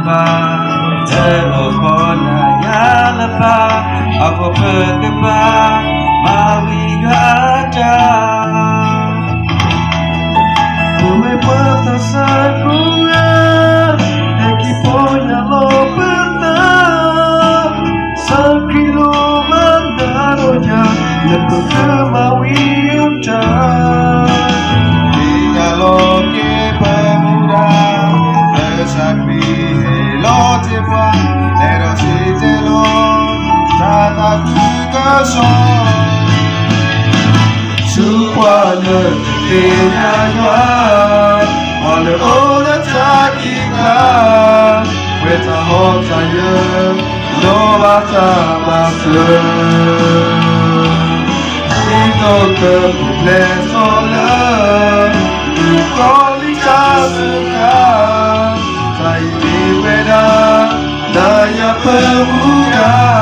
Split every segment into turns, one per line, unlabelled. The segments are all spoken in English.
ba elo kona ya la ba apo ke ba ma wi ya ja come puedo ser cruel equipo ya lo verdad sacrilo mandado ya le proclama wi ya diga lo que permuda lo te vois pero si te lo trata tu corazón su cuadro te llama cuando ola taquita with a hot fire no vas a pasar y no te puedes solar tu colita cerca Daya pemuda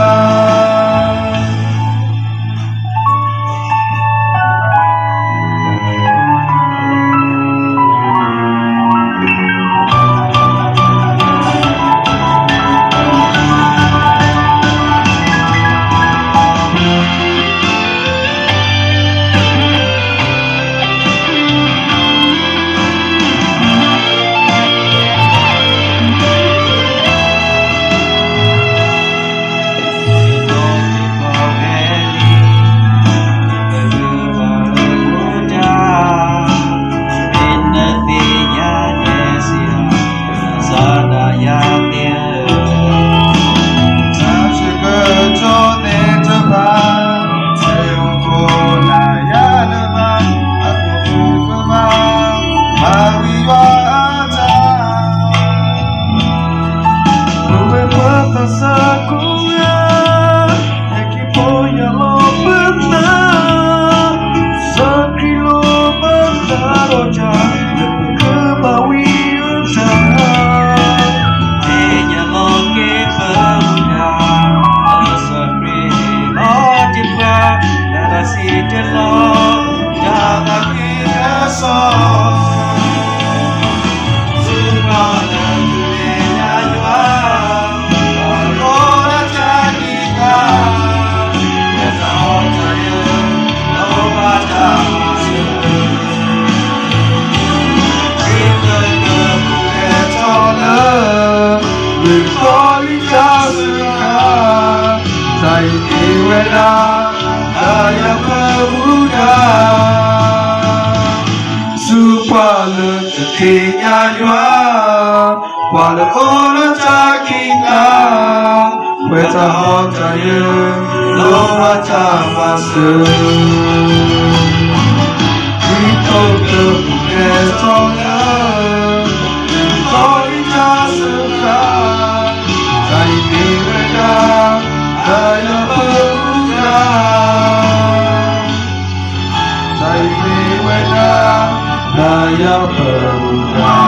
Daya pemuda Supaya setinya jua Walau orang sakitnya Weta hotanya Lo macam masa Kita kemudian soalnya Kali jasa Saya diweda Daya pemuda Saya diweda Daya pemuda